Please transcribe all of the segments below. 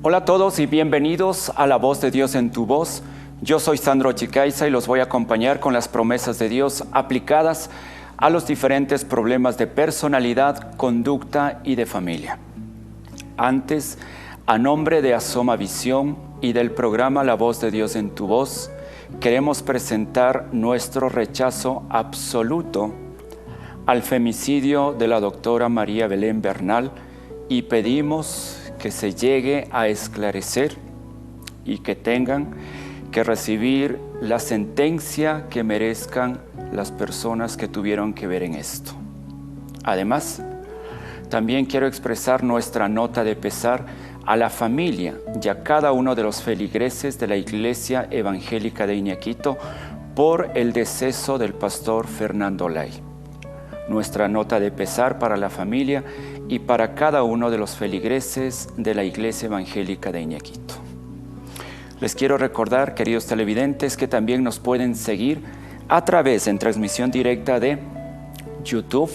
Hola a todos y bienvenidos a La Voz de Dios en tu voz. Yo soy Sandro Chicaiza y los voy a acompañar con las promesas de Dios aplicadas a los diferentes problemas de personalidad, conducta y de familia. Antes, a nombre de Asoma Visión y del programa La Voz de Dios en tu voz, queremos presentar nuestro rechazo absoluto al femicidio de la doctora María Belén Bernal y pedimos que se llegue a esclarecer y que tengan que recibir la sentencia que merezcan las personas que tuvieron que ver en esto. Además, también quiero expresar nuestra nota de pesar a la familia y a cada uno de los feligreses de la Iglesia Evangélica de Iñaquito por el deceso del pastor Fernando Lay. Nuestra nota de pesar para la familia y para cada uno de los feligreses de la Iglesia Evangélica de Iñaquito. Les quiero recordar, queridos televidentes, que también nos pueden seguir a través en transmisión directa de YouTube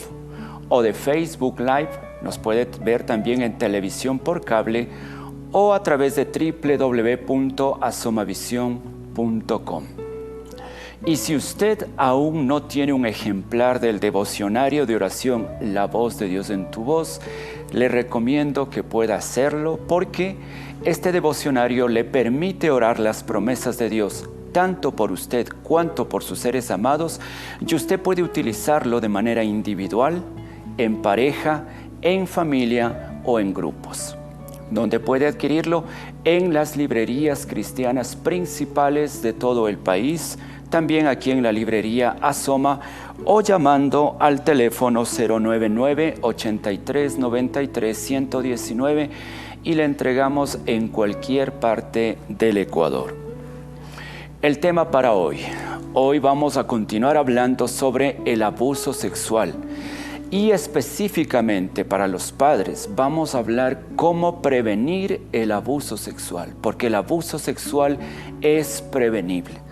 o de Facebook Live. Nos puede ver también en televisión por cable o a través de www.asomavision.com. Y si usted aún no tiene un ejemplar del devocionario de oración La Voz de Dios en tu voz, le recomiendo que pueda hacerlo porque este devocionario le permite orar las promesas de Dios tanto por usted cuanto por sus seres amados, y usted puede utilizarlo de manera individual, en pareja, en familia o en grupos. Donde puede adquirirlo en las librerías cristianas principales de todo el país, también aquí en la librería Asoma o llamando al teléfono 099-8393-119 y le entregamos en cualquier parte del Ecuador. El tema para hoy vamos a continuar hablando sobre el abuso sexual y específicamente para los padres vamos a hablar cómo prevenir el abuso sexual, porque el abuso sexual es prevenible.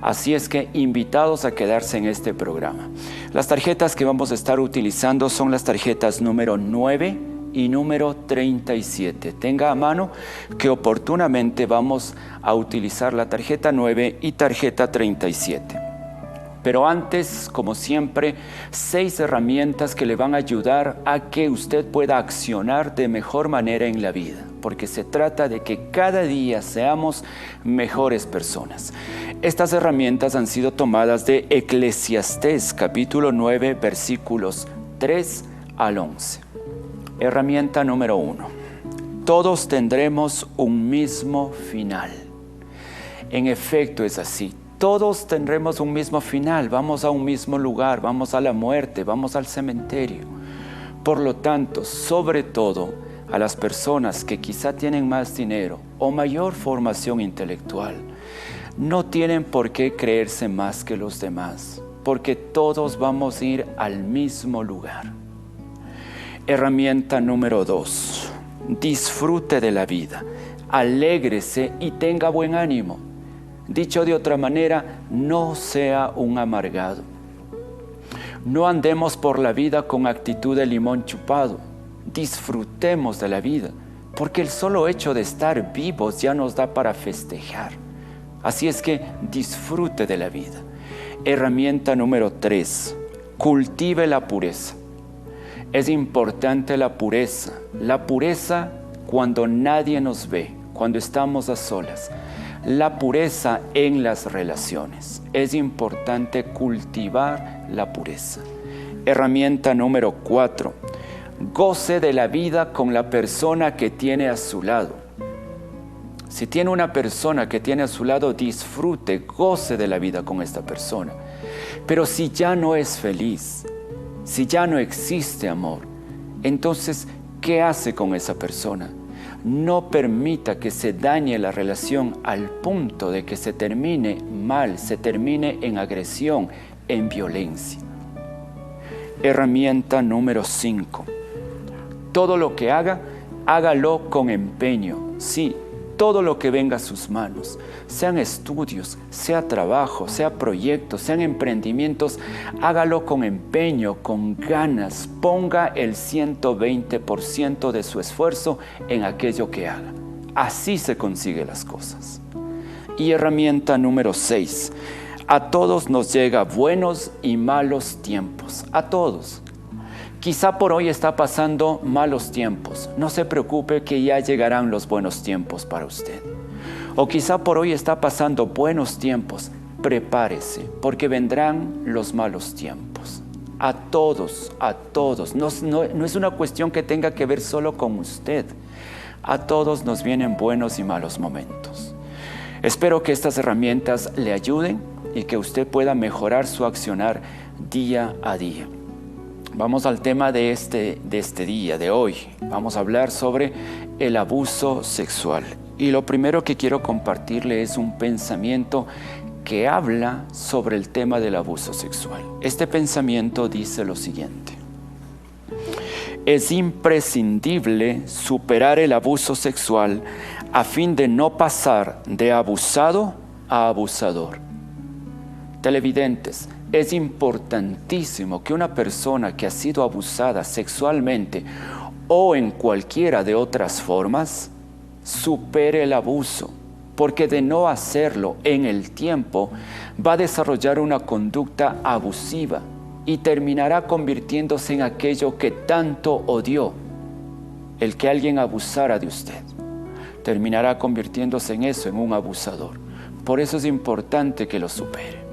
Así es que invitados a quedarse en este programa. Las tarjetas que vamos a estar utilizando son las tarjetas número 9 y número 37. Tenga a mano que oportunamente vamos a utilizar la tarjeta 9 y tarjeta 37. Pero antes, como siempre, 6 herramientas que le van a ayudar a que usted pueda accionar de mejor manera en la vida, porque se trata de que cada día seamos mejores personas. Estas herramientas han sido tomadas de Eclesiastés, capítulo 9, versículos 3 al 11. Herramienta número 1. Todos tendremos un mismo final. En efecto es así. Todos tendremos un mismo final, vamos a un mismo lugar, vamos a la muerte, vamos al cementerio. Por lo tanto, sobre todo a las personas que quizá tienen más dinero o mayor formación intelectual, no tienen por qué creerse más que los demás, porque todos vamos a ir al mismo lugar. Herramienta número 2. Disfrute de la vida, alégrese y tenga buen ánimo. Dicho de otra manera, no sea un amargado. No andemos por la vida con actitud de limón chupado. Disfrutemos de la vida, porque el solo hecho de estar vivos ya nos da para festejar. Así es que disfrute de la vida. Herramienta número 3. Cultive la pureza. Es importante la pureza cuando nadie nos ve, cuando estamos a solas. La pureza en las relaciones. Es importante cultivar la pureza. Herramienta número 4. Goce de la vida con la persona que tiene a su lado. Si tiene una persona que tiene a su lado, disfrute, goce de la vida con esta persona. Pero si ya no es feliz, si ya no existe amor, entonces, ¿qué hace con esa persona? No permita que se dañe la relación al punto de que se termine mal, se termine en agresión, en violencia. Herramienta número 5. Todo lo que haga, hágalo con empeño. Sí, todo lo que venga a sus manos, sean estudios, sea trabajo, sea proyectos, sean emprendimientos, hágalo con empeño, con ganas, ponga el 120% de su esfuerzo en aquello que haga. así se consiguen las cosas. Y herramienta número 6. A todos nos llega buenos y malos tiempos. A todos. Quizá por hoy está pasando malos tiempos. No se preocupe que ya llegarán los buenos tiempos para usted. O quizá por hoy está pasando buenos tiempos. Prepárese, porque vendrán los malos tiempos. A todos, a todos. No es una cuestión que tenga que ver solo con usted. A todos nos vienen buenos y malos momentos. Espero que estas herramientas le ayuden y que usted pueda mejorar su accionar día a día. Vamos al tema de este día, de hoy. Vamos a hablar sobre el abuso sexual. Y lo primero que quiero compartirle es un pensamiento que habla sobre el tema del abuso sexual. Este pensamiento dice lo siguiente: es imprescindible superar el abuso sexual a fin de no pasar de abusado a abusador. Televidentes, es importantísimo que una persona que ha sido abusada sexualmente o en cualquiera de otras formas supere el abuso, porque de no hacerlo en el tiempo va a desarrollar una conducta abusiva y terminará convirtiéndose en aquello que tanto odió, el que alguien abusara de usted. Terminará convirtiéndose en eso, en un abusador. Por eso es importante que lo supere.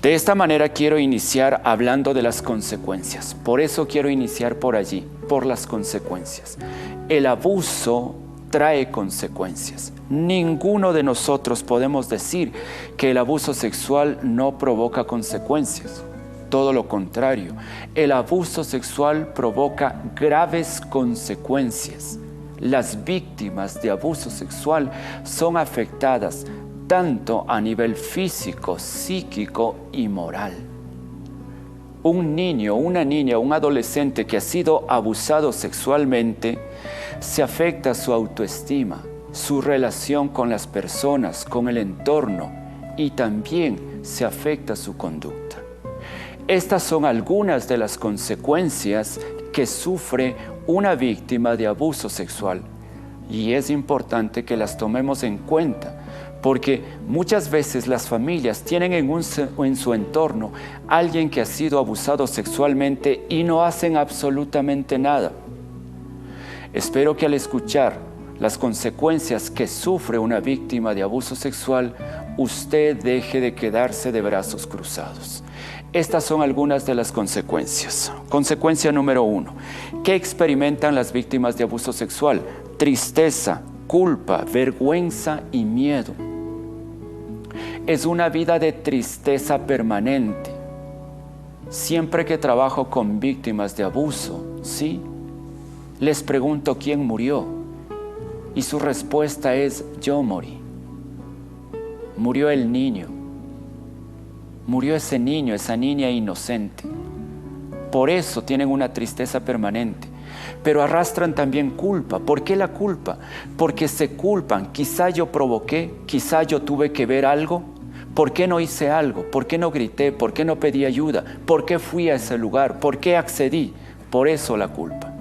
De esta manera quiero iniciar hablando de las consecuencias. Por eso quiero iniciar por allí, por las consecuencias. El abuso trae consecuencias. Ninguno de nosotros podemos decir que el abuso sexual no provoca consecuencias. Todo lo contrario, el abuso sexual provoca graves consecuencias. Las víctimas de abuso sexual son afectadas tanto a nivel físico, psíquico y moral. Un niño, una niña, un adolescente que ha sido abusado sexualmente, se afecta su autoestima, su relación con las personas, con el entorno, y también se afecta su conducta. Estas son algunas de las consecuencias que sufre una víctima de abuso sexual, y es importante que las tomemos en cuenta, porque muchas veces las familias tienen en su entorno alguien que ha sido abusado sexualmente y no hacen absolutamente nada. Espero que al escuchar las consecuencias que sufre una víctima de abuso sexual, usted deje de quedarse de brazos cruzados. Estas son algunas de las consecuencias. Consecuencia número 1. ¿Qué experimentan las víctimas de abuso sexual? Tristeza, culpa, vergüenza y miedo. Es una vida de tristeza permanente. Siempre que trabajo con víctimas de abuso, ¿sí?, les pregunto quién murió, y su respuesta es: yo morí. Murió el niño. Murió ese niño, esa niña inocente. Por eso tienen una tristeza permanente. Pero arrastran también culpa. ¿Por qué la culpa? Porque se culpan. Quizá yo provoqué, quizá yo tuve que ver algo. ¿Por qué no hice algo? ¿Por qué no grité? ¿Por qué no pedí ayuda? ¿Por qué fui a ese lugar? ¿Por qué accedí? Por eso la culpa.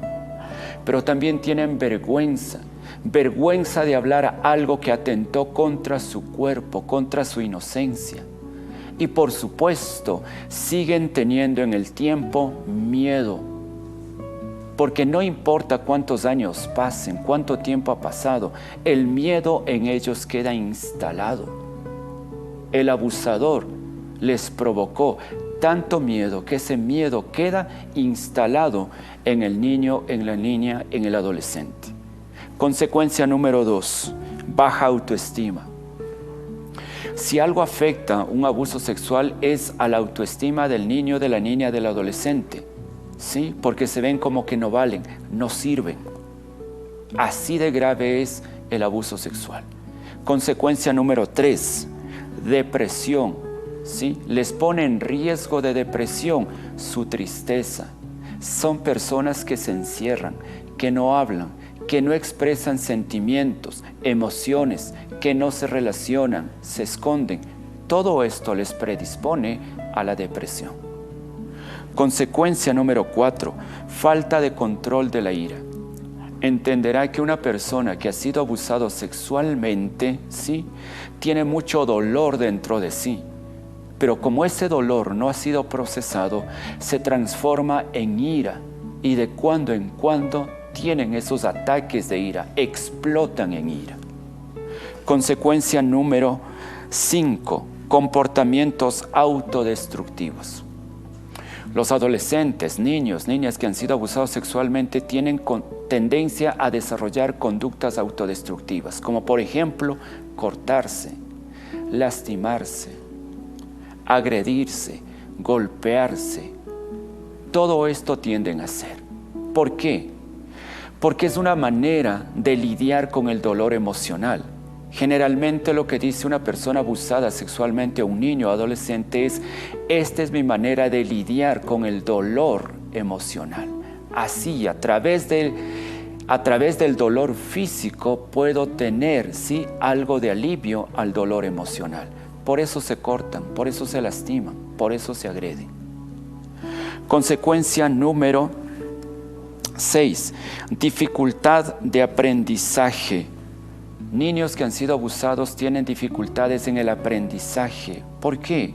Pero también tienen vergüenza. Vergüenza de hablar algo que atentó contra su cuerpo, contra su inocencia. Y por supuesto, siguen teniendo en el tiempo miedo. Porque no importa cuántos años pasen, cuánto tiempo ha pasado, el miedo en ellos queda instalado. El abusador les provocó tanto miedo que ese miedo queda instalado en el niño, en la niña, en el adolescente. Consecuencia número 2, baja autoestima. Si algo afecta un abuso sexual es a la autoestima del niño, de la niña, del adolescente, ¿sí? Porque se ven como que no valen, no sirven. Así de grave es el abuso sexual. Consecuencia número 3, depresión, ¿sí? Les pone en riesgo de depresión su tristeza. Son personas que se encierran, que no hablan, que no expresan sentimientos, emociones, que no se relacionan, se esconden. Todo esto les predispone a la depresión. Consecuencia número 4, falta de control de la ira. entenderá que una persona que ha sido abusado sexualmente, sí, tiene mucho dolor dentro de sí. Pero como ese dolor no ha sido procesado, se transforma en ira y de cuando en cuando tienen esos ataques de ira, explotan en ira. Consecuencia número 5, comportamientos autodestructivos. Los adolescentes, niños, niñas que han sido abusados sexualmente tienen tendencia a desarrollar conductas autodestructivas, como por ejemplo cortarse, lastimarse, agredirse, golpearse. Todo esto tienden a hacer. ¿Por qué? Porque es una manera de lidiar con el dolor emocional. Generalmente lo que dice una persona abusada sexualmente a un niño o adolescente es: esta es mi manera de lidiar con el dolor emocional. Así, a través del dolor físico puedo tener, sí, algo de alivio al dolor emocional. Por eso se cortan, por eso se lastiman, por eso se agreden. Consecuencia número 6, dificultad de aprendizaje. Niños que han sido abusados tienen dificultades en el aprendizaje. ¿Por qué?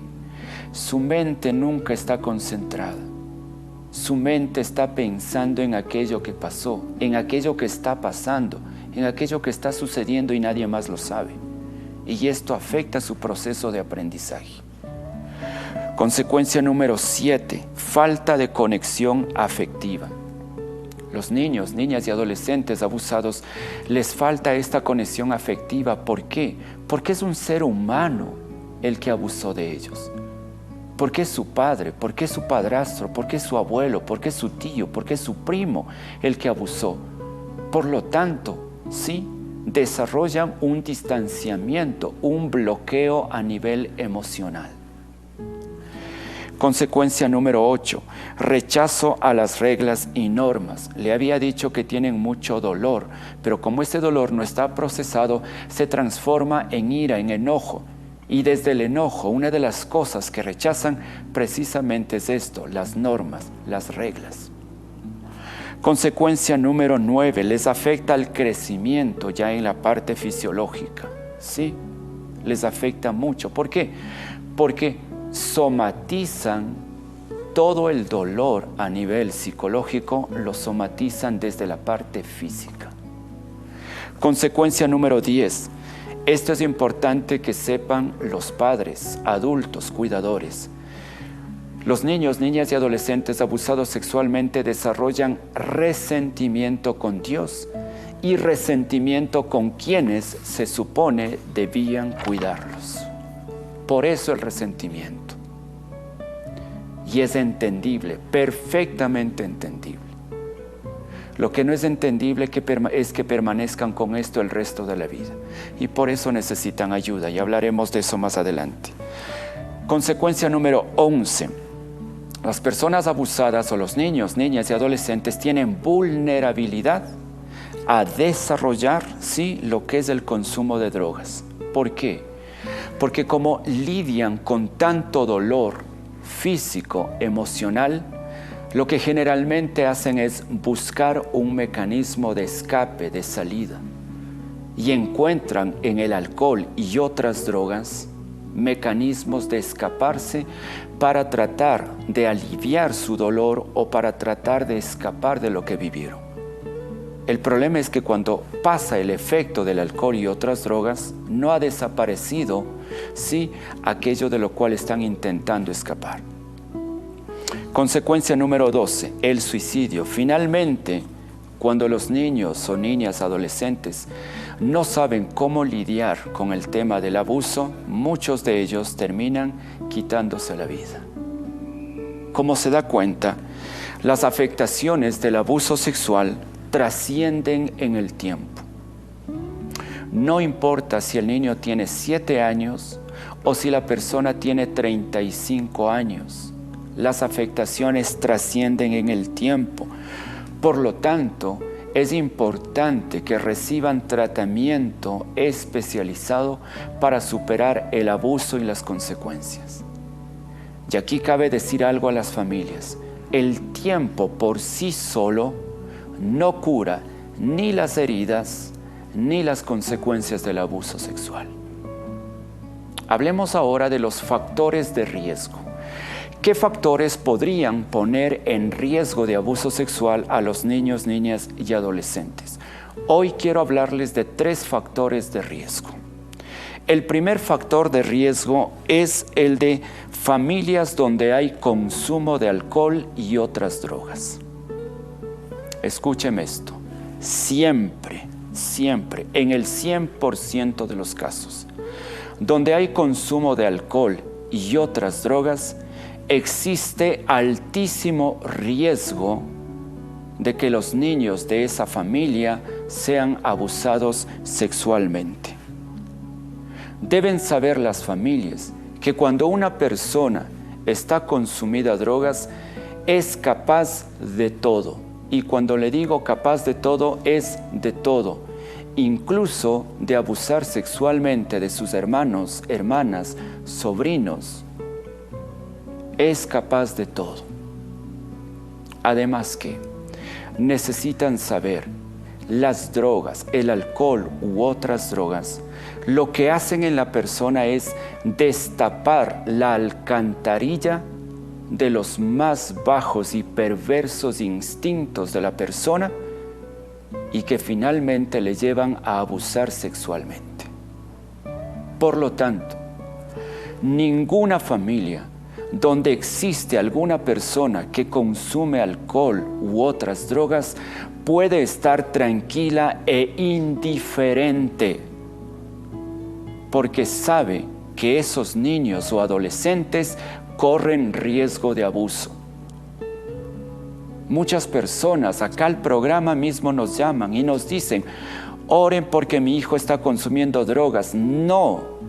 Su mente nunca está concentrada. Su mente está pensando en aquello que pasó, en aquello que está pasando, en aquello que está sucediendo y nadie más lo sabe. Y esto afecta su proceso de aprendizaje. Consecuencia número 7, falta de conexión afectiva. Los niños, niñas y adolescentes abusados les falta esta conexión afectiva. ¿Por qué? Porque es un ser humano el que abusó de ellos. Porque es su padre, porque es su padrastro, porque es su abuelo, porque es su tío, porque es su primo el que abusó. Por lo tanto, sí, desarrollan un distanciamiento, un bloqueo a nivel emocional. Consecuencia número 8, rechazo a las reglas y normas. Le había dicho que tienen mucho dolor, pero como ese dolor no está procesado, se transforma en ira, en enojo. Y desde el enojo, una de las cosas que rechazan precisamente es esto, las normas, las reglas. Consecuencia número 9, les afecta el crecimiento ya en la parte fisiológica. Sí, les afecta mucho. ¿Por qué? Porque somatizan todo el dolor a nivel psicológico, lo somatizan desde la parte física. Consecuencia número 10. Esto es importante que sepan los padres, adultos, cuidadores. Los niños, niñas y adolescentes abusados sexualmente desarrollan resentimiento con Dios y resentimiento con quienes se supone debían cuidarlos. Por eso el resentimiento. Y es entendible, perfectamente entendible. Lo que no es entendible es que permanezcan con esto el resto de la vida. Y por eso necesitan ayuda, y hablaremos de eso más adelante. Consecuencia número 11. Las personas abusadas o los niños, niñas y adolescentes tienen vulnerabilidad a desarrollar, sí, lo que es el consumo de drogas. ¿Por qué? Porque como lidian con tanto dolor físico, emocional, lo que generalmente hacen es buscar un mecanismo de escape, de salida. Y encuentran en el alcohol y otras drogas mecanismos de escaparse para tratar de aliviar su dolor o para tratar de escapar de lo que vivieron. El problema es que cuando pasa el efecto del alcohol y otras drogas, no ha desaparecido, sí, aquello de lo cual están intentando escapar. Consecuencia número 12, el suicidio. Finalmente, cuando los niños o niñas adolescentes no saben cómo lidiar con el tema del abuso, muchos de ellos terminan quitándose la vida. Como se da cuenta, las afectaciones del abuso sexual trascienden en el tiempo. No importa si el niño tiene 7 años o si la persona tiene 35 años. Las afectaciones trascienden en el tiempo. Por lo tanto, es importante que reciban tratamiento especializado para superar el abuso y las consecuencias. Y aquí cabe decir algo a las familias. El tiempo por sí solo no cura ni las heridas, ni las consecuencias del abuso sexual. Hablemos ahora de los factores de riesgo. ¿Qué factores podrían poner en riesgo de abuso sexual a los niños, niñas y adolescentes? Hoy quiero hablarles de 3 factores de riesgo. El primer factor de riesgo es el de familias donde hay consumo de alcohol y otras drogas. Escúcheme esto, siempre, en el 100% de los casos, donde hay consumo de alcohol y otras drogas, existe altísimo riesgo de que los niños de esa familia sean abusados sexualmente. Deben saber las familias que cuando una persona está consumida drogas, es capaz de todo. Y cuando le digo capaz de todo, es de todo. Incluso de abusar sexualmente de sus hermanos, hermanas, sobrinos. Es capaz de todo. Además que necesitan saber las drogas, el alcohol u otras drogas, lo que hacen en la persona es destapar la alcantarilla de los más bajos y perversos instintos de la persona y que finalmente le llevan a abusar sexualmente. Por lo tanto, ninguna familia donde existe alguna persona que consume alcohol u otras drogas puede estar tranquila e indiferente, porque sabe que esos niños o adolescentes corren riesgo de abuso. Muchas personas acá al programa mismo nos llaman y nos dicen, oren porque mi hijo está consumiendo drogas. No,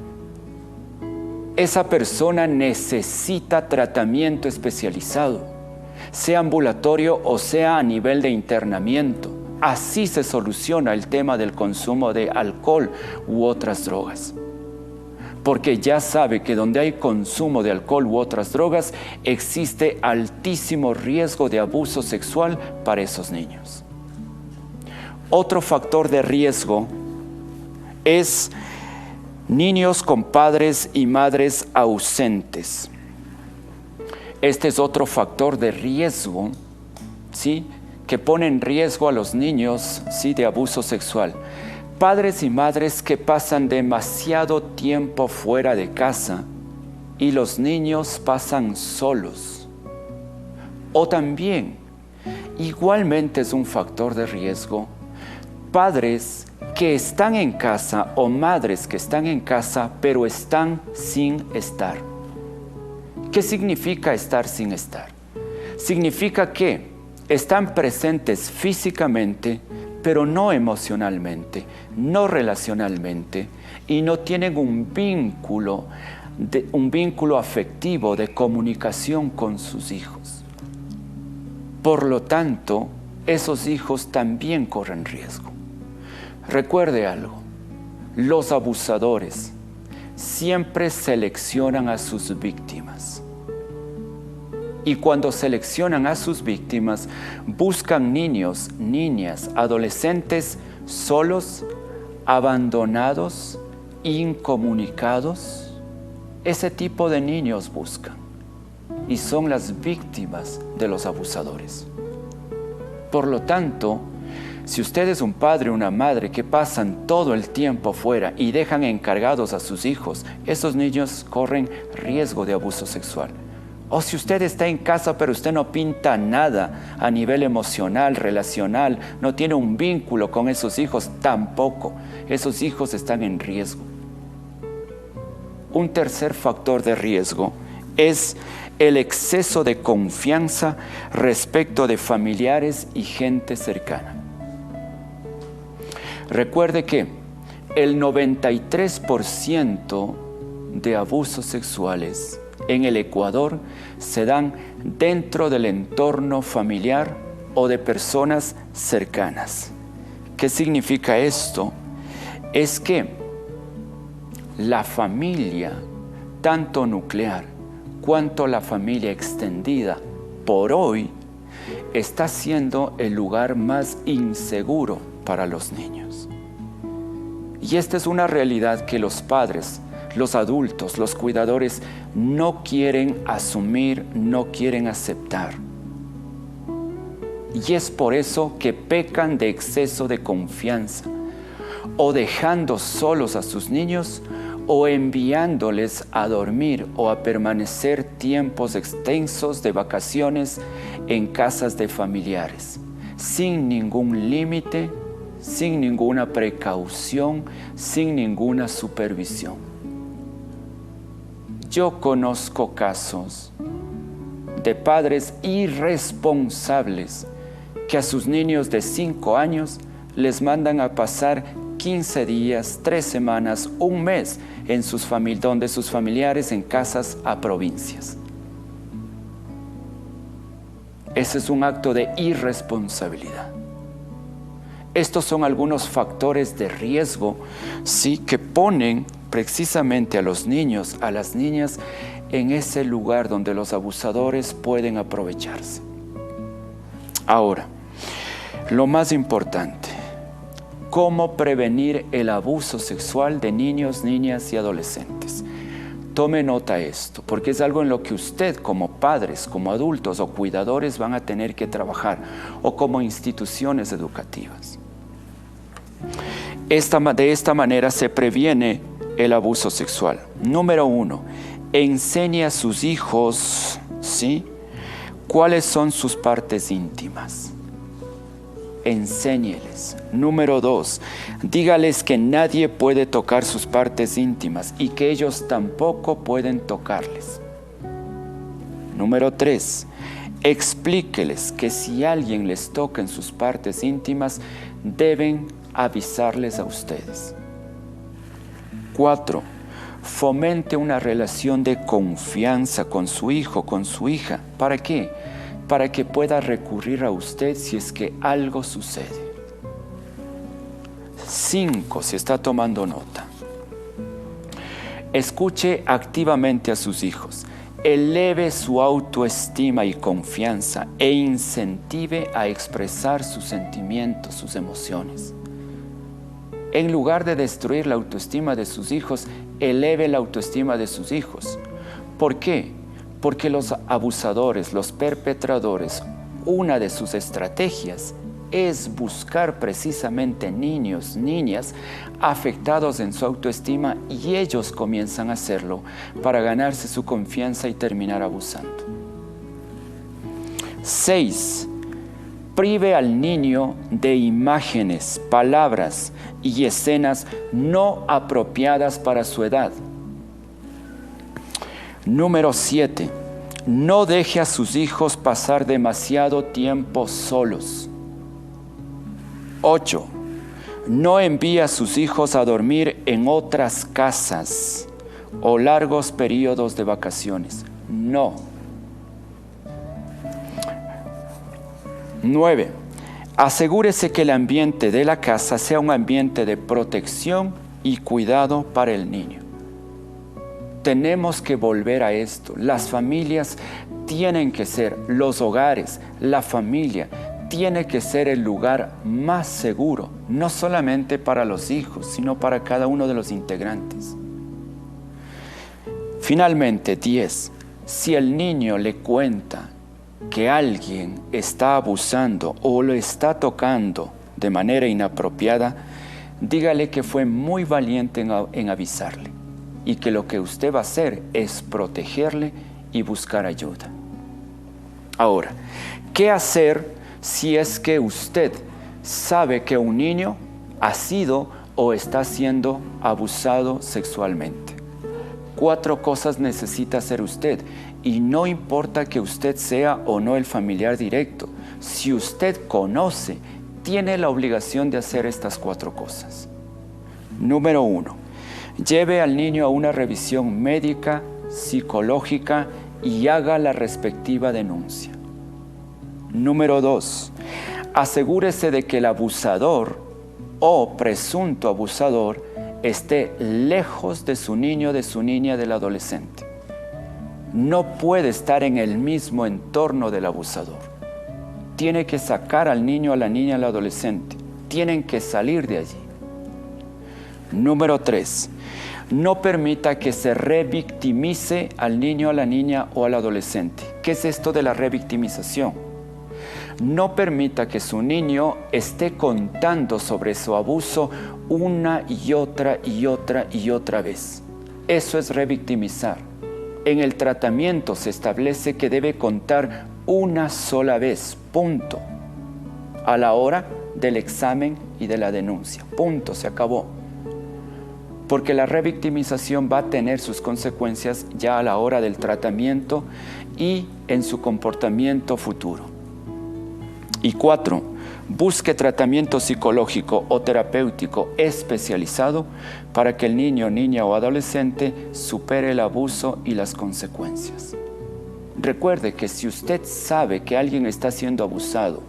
esa persona necesita tratamiento especializado, sea ambulatorio o sea a nivel de internamiento. Así se soluciona el tema del consumo de alcohol u otras drogas. Porque ya sabe que donde hay consumo de alcohol u otras drogas, existe altísimo riesgo de abuso sexual para esos niños. Otro factor de riesgo es niños con padres y madres ausentes. Este es otro factor de riesgo, ¿sí?, que pone en riesgo a los niños, ¿sí?, de abuso sexual. Padres y madres que pasan demasiado tiempo fuera de casa y los niños pasan solos. O también, igualmente es un factor de riesgo, padres que están en casa o madres que están en casa pero están sin estar. ¿Qué significa estar sin estar? Significa que están presentes físicamente, pero no emocionalmente, no relacionalmente, y no tienen un vínculo afectivo de comunicación con sus hijos. Por lo tanto, esos hijos también corren riesgo. Recuerde algo, los abusadores siempre seleccionan a sus víctimas. Y cuando seleccionan a sus víctimas, buscan niños, niñas, adolescentes solos, abandonados, incomunicados. Ese tipo de niños buscan y son las víctimas de los abusadores. Por lo tanto, si usted es un padre o una madre que pasan todo el tiempo fuera y dejan encargados a sus hijos, esos niños corren riesgo de abuso sexual. O si usted está en casa pero usted no pinta nada a nivel emocional, relacional, no tiene un vínculo con esos hijos, tampoco. Esos hijos están en riesgo. Un tercer factor de riesgo es el exceso de confianza respecto de familiares y gente cercana. Recuerde que el 93% de abusos sexuales en el Ecuador se dan dentro del entorno familiar o de personas cercanas. ¿Qué significa esto? Es que la familia, tanto nuclear cuanto la familia extendida, por hoy, está siendo el lugar más inseguro para los niños. Y esta es una realidad que los padres, los adultos, los cuidadores no quieren asumir, no quieren aceptar. Y es por eso que pecan de exceso de confianza, o dejando solos a sus niños, o enviándoles a dormir o a permanecer tiempos extensos de vacaciones en casas de familiares, sin ningún límite, sin ninguna precaución, sin ninguna supervisión. Yo conozco casos de padres irresponsables que a sus niños de 5 años les mandan a pasar 15 días, 3 semanas, un mes donde sus familiares en casas a provincias. Ese es un acto de irresponsabilidad. Estos son algunos factores de riesgo, sí, que ponen precisamente a los niños, a las niñas, en ese lugar donde los abusadores pueden aprovecharse. Ahora, lo más importante, ¿cómo prevenir el abuso sexual de niños, niñas y adolescentes? Tome nota de esto, porque es algo en lo que usted como padres, como adultos o cuidadores van a tener que trabajar, o como instituciones educativas. De esta manera se previene el abuso sexual. Número 1, enseñe a sus hijos, ¿sí?, cuáles son sus partes íntimas. Enséñeles. Número 2, dígales que nadie puede tocar sus partes íntimas y que ellos tampoco pueden tocarles. Número 3, explíqueles que si alguien les toca en sus partes íntimas, deben avisarles a ustedes. 4, fomente una relación de confianza con su hijo, con su hija. ¿Para qué? Para que pueda recurrir a usted si es que algo sucede. 5, si está tomando nota, escuche activamente a sus hijos, eleve su autoestima y confianza e incentive a expresar sus sentimientos, sus emociones. En lugar de destruir la autoestima de sus hijos, eleve la autoestima de sus hijos. ¿Por qué? Porque los abusadores, los perpetradores, una de sus estrategias es buscar precisamente niños, niñas afectados en su autoestima, y ellos comienzan a hacerlo para ganarse su confianza y terminar abusando. 6. Prive al niño de imágenes, palabras y escenas no apropiadas para su edad. Número 7. No deje a sus hijos pasar demasiado tiempo solos. 8. No envíe a sus hijos a dormir en otras casas o largos periodos de vacaciones. No. 9. Asegúrese que el ambiente de la casa sea un ambiente de protección y cuidado para el niño. Tenemos que volver a esto. Las familias tienen que ser, los hogares, la familia, tiene que ser el lugar más seguro, no solamente para los hijos, sino para cada uno de los integrantes. Finalmente, 10. Si el niño le cuenta que alguien está abusando o lo está tocando de manera inapropiada, dígale que fue muy valiente en avisarle y que lo que usted va a hacer es protegerle y buscar ayuda. Ahora, ¿qué hacer si es que usted sabe que un niño ha sido o está siendo abusado sexualmente? 4 cosas necesita hacer usted, y no importa que usted sea o no el familiar directo. Si usted conoce, tiene la obligación de hacer estas 4 cosas. Número 1, lleve al niño a una revisión médica, psicológica y haga la respectiva denuncia. Número 2, asegúrese de que el abusador o presunto abusador esté lejos de su niño, de su niña, del adolescente. No puede estar en el mismo entorno del abusador. Tiene que sacar al niño, a la niña, al adolescente tienen que salir de allí. Número 3. No permita que se revictimice al niño, a la niña o al adolescente. ¿Qué es esto de la revictimización? No permita que su niño esté contando sobre su abuso una y otra y otra y otra vez. Eso es revictimizar. En el tratamiento se establece que debe contar una sola vez, punto. A la hora del examen y de la denuncia, punto, se acabó. Porque la revictimización va a tener sus consecuencias ya a la hora del tratamiento y en su comportamiento futuro. Y 4, busque tratamiento psicológico o terapéutico especializado para que el niño, niña o adolescente supere el abuso y las consecuencias. Recuerde que si usted sabe que alguien está siendo abusado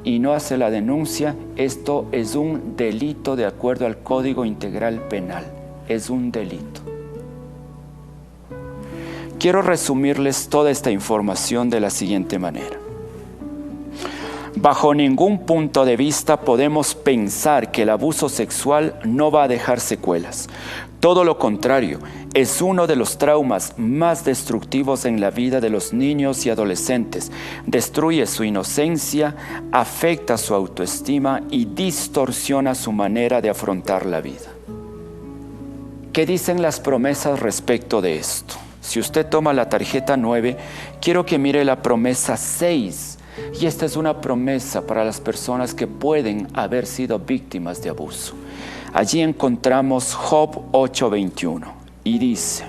y no hace la denuncia, esto es un delito de acuerdo al Código Integral Penal. Es un delito. Quiero resumirles toda esta información de la siguiente manera. Bajo ningún punto de vista podemos pensar que el abuso sexual no va a dejar secuelas. Todo lo contrario, es uno de los traumas más destructivos en la vida de los niños y adolescentes. Destruye su inocencia, afecta su autoestima y distorsiona su manera de afrontar la vida. ¿Qué dicen las promesas respecto de esto? Si usted toma la tarjeta 9, quiero que mire la promesa 6. Y esta es una promesa para las personas que pueden haber sido víctimas de abuso. Allí encontramos Job 8:21 y dice: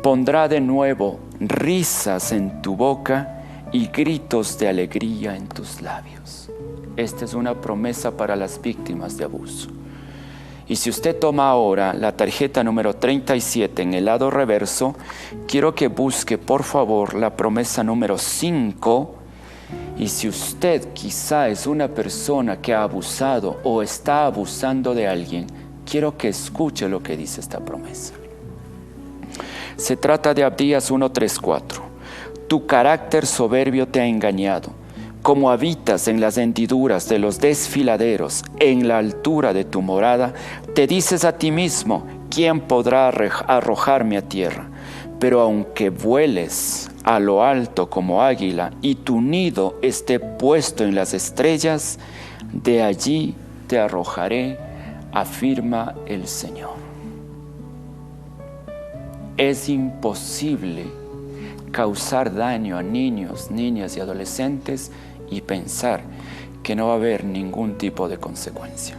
pondrá de nuevo risas en tu boca y gritos de alegría en tus labios. Esta es una promesa para las víctimas de abuso. Y si usted toma ahora la tarjeta número 37 en el lado reverso, quiero que busque por favor la promesa número 5. Y si usted quizá es una persona que ha abusado o está abusando de alguien, quiero que escuche lo que dice esta promesa. Se trata de Abdías 1:3-4. Tu carácter soberbio te ha engañado. Como habitas en las hendiduras de los desfiladeros, en la altura de tu morada, te dices a ti mismo: ¿quién podrá arrojarme a tierra? Pero aunque vueles a lo alto como águila y tu nido esté puesto en las estrellas, de allí te arrojaré, afirma el Señor. Es imposible causar daño a niños, niñas y adolescentes y pensar que no va a haber ningún tipo de consecuencia.